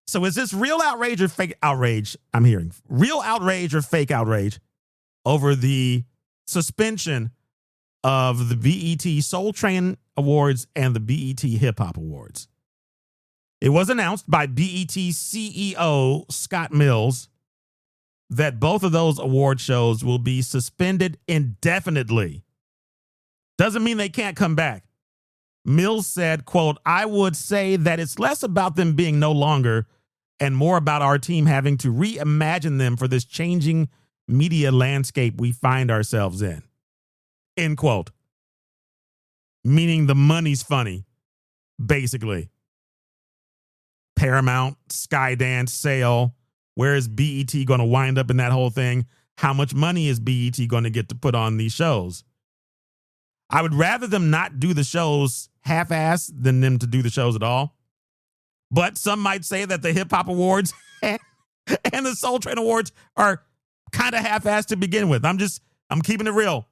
So is this real outrage or fake outrage? I'm hearing real outrage or fake outrage over the suspension of the BET Soul Train Awards and the BET Hip Hop Awards. It was announced by BET CEO Scott Mills that both of those award shows will be suspended indefinitely. Doesn't mean they can't come back. Mills said, quote, "I would say that it's less about them being no longer and more about our team having to reimagine them for this changing media landscape we find ourselves in." End quote. Meaning the money's funny, basically. Paramount, Skydance, Sale. Where is BET going to wind up in that whole thing? How much money is BET going to get to put on these shows? I would rather them not do the shows half-assed than them to do the shows at all. But some might say that the Hip Hop Awards and the Soul Train Awards are kind of half-assed to begin with. I'm keeping it real.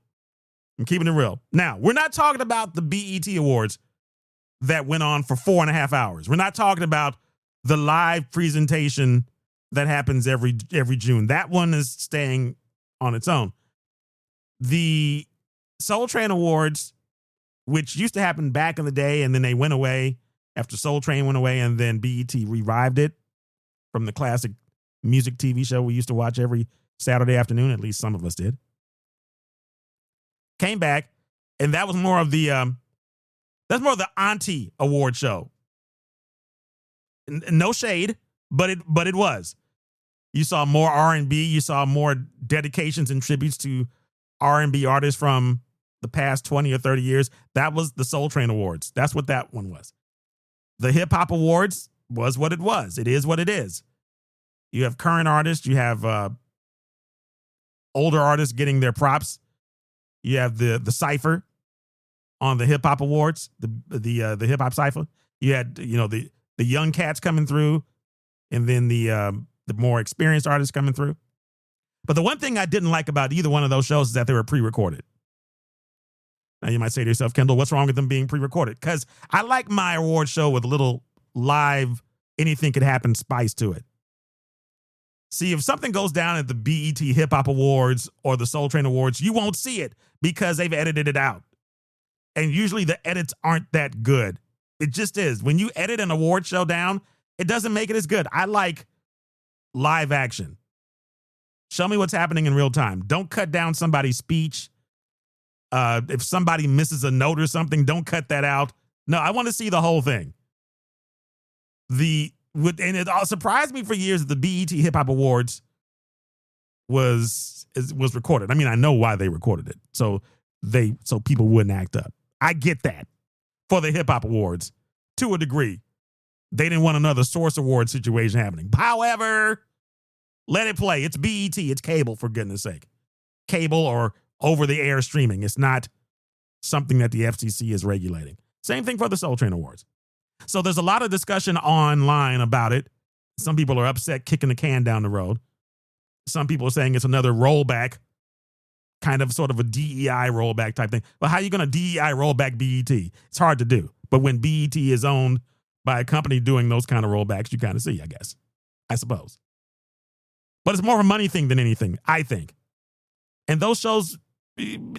I'm keeping it real. Now, we're not talking about the BET Awards that went on for 4.5 hours. We're not talking about the live presentation that happens every June. That one is staying on its own. The Soul Train Awards, which used to happen back in the day, and then they went away after Soul Train went away, and then BET revived it from the classic music TV show we used to watch every Saturday afternoon. At least some of us did. Came back, and that was more of the Auntie Award show. No shade, but it was. You saw more R&B. You saw more dedications and tributes to R&B artists from the past 20 or 30 years. That was the Soul Train Awards. That's what that one was. The Hip Hop Awards was what it was. It is what it is. You have current artists. You have older artists getting their props. You have the Cypher on the Hip Hop Awards, the Hip Hop Cypher. You had the young cats coming through, and then the more experienced artists coming through. But the one thing I didn't like about either one of those shows is that they were pre-recorded. Now you might say to yourself, Kendall, what's wrong with them being pre-recorded? Because I like my award show with a little live, anything could happen spice to it. See, if something goes down at the BET Hip Hop Awards or the Soul Train Awards, you won't see it because they've edited it out. And usually the edits aren't that good. It just is. When you edit an award show down, it doesn't make it as good. I like live action. Show me what's happening in real time. Don't cut down somebody's speech. If somebody misses a note or something, don't cut that out. No, I want to see the whole thing. And it surprised me for years that the BET Hip Hop Awards was recorded. I mean, I know why they recorded it, so people wouldn't act up. I get that for the Hip Hop Awards to a degree. They didn't want another Source Award situation happening. However, let it play. It's BET. It's cable, for goodness sake. Cable or over-the-air streaming. It's not something that the FCC is regulating. Same thing for the Soul Train Awards. So there's a lot of discussion online about it. Some people are upset, kicking the can down the road. Some people are saying it's another rollback, kind of sort of a DEI rollback type thing. But how are you going to DEI roll back BET? It's hard to do. But when BET is owned by a company doing those kind of rollbacks, you kind of see, I suppose. But it's more of a money thing than anything, I think. And those shows,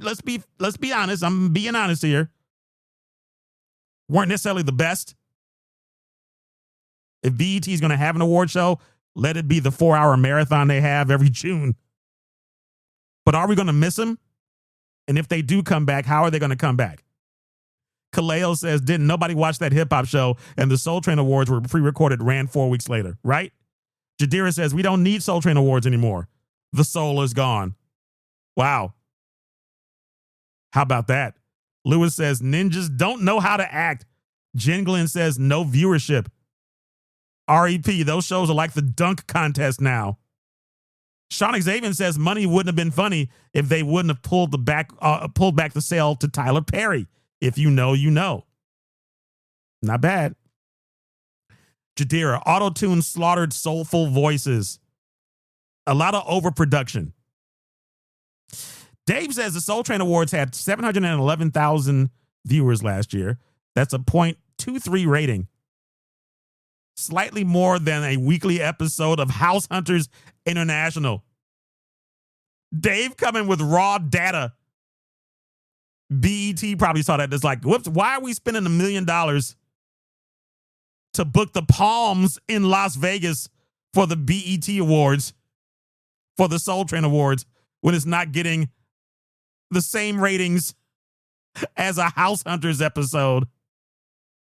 let's be honest. I'm being honest here. Weren't necessarily the best. If BET is going to have an award show, let it be the 4-hour marathon they have every June. But are we going to miss them? And if they do come back, how are they going to come back? Kaleo says, didn't nobody watch that hip hop show and the Soul Train Awards were pre-recorded, ran 4 weeks later, right? Jadira says, we don't need Soul Train Awards anymore. The soul is gone. Wow. How about that? Lewis says, ninjas don't know how to act. Jen Glenn says, no viewership. REP, those shows are like the dunk contest now. Sean Xavier says, money wouldn't have been funny if they wouldn't have pulled back the sale to Tyler Perry. If you know, you know. Not bad. Jadira, auto-tune slaughtered soulful voices. A lot of overproduction. Dave says the Soul Train Awards had 711,000 viewers last year. That's a .23 rating. slightly more than a weekly episode of House Hunters International. Dave coming with raw data. BET probably saw that. It's like, whoops, why are we spending $1 million to book the Palms in Las Vegas for the BET Awards, for the Soul Train Awards, when it's not getting the same ratings as a House Hunters episode?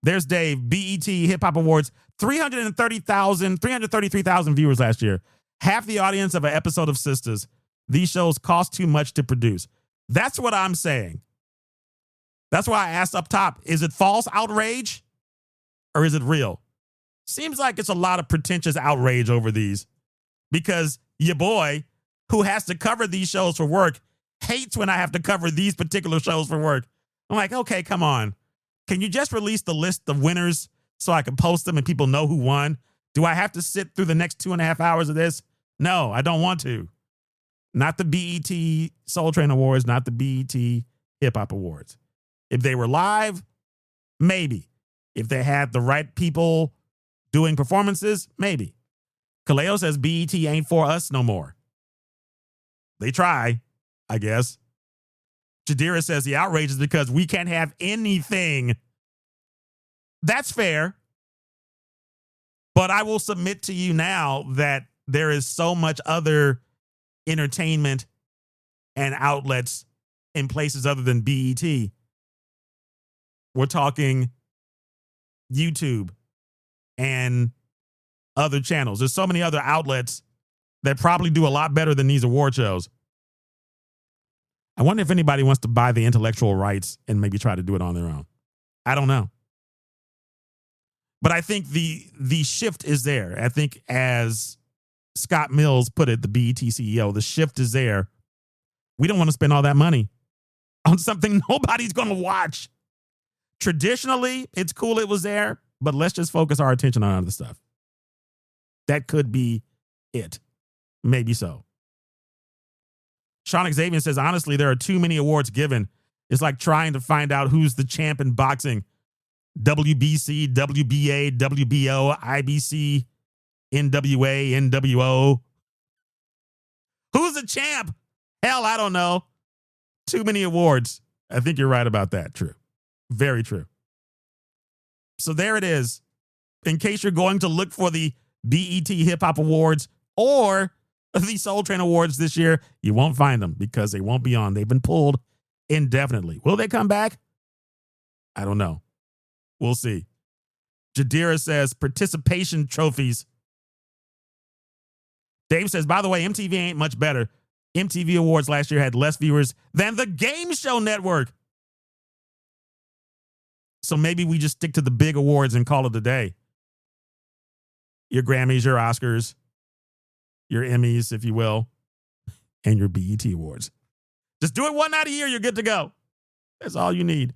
There's Dave. BET Hip Hop Awards, 333,000 viewers last year. Half the audience of an episode of Sisters. These shows cost too much to produce. That's what I'm saying. That's why I asked up top, is it false outrage or is it real? Seems like it's a lot of pretentious outrage over these, because your boy, who has to cover these shows for work, hates when I have to cover these particular shows for work. I'm like, okay, come on. Can you just release the list of winners so I can post them and people know who won? Do I have to sit through the next 2.5 hours of this? No, I don't want to. Not the BET Soul Train Awards, not the BET Hip Hop Awards. If they were live, maybe. If they had the right people doing performances, maybe. Kaleo says BET ain't for us no more. They try, I guess. Jadira says the outrage is because we can't have anything. That's fair. But I will submit to you now that there is so much other entertainment and outlets in places other than BET. We're talking YouTube and other channels. There's so many other outlets that probably do a lot better than these award shows. I wonder if anybody wants to buy the intellectual rights and maybe try to do it on their own. I don't know. But I think the shift is there. I think, as Scott Mills put it, the BET CEO, the shift is there. We don't want to spend all that money on something nobody's going to watch. Traditionally, it's cool it was there, but let's just focus our attention on other stuff. That could be it. Maybe so. Sean Xavier says, honestly, there are too many awards given. It's like trying to find out who's the champ in boxing. WBC, WBA, WBO, IBC, NWA, NWO. Who's the champ? Hell, I don't know. Too many awards. I think you're right about that. True. Very true. So there it is. In case you're going to look for the BET Hip Hop Awards or the Soul Train Awards this year, you won't find them because they won't be on. They've been pulled indefinitely. Will they come back? I don't know. We'll see. Jadira says participation trophies. Dave says, by the way, MTV ain't much better. MTV Awards last year had less viewers than the Game Show Network. So maybe we just stick to the big awards and call it a day. Your Grammys, your Oscars, your Emmys, if you will, and your BET Awards. Just do it one night a year, you're good to go. That's all you need.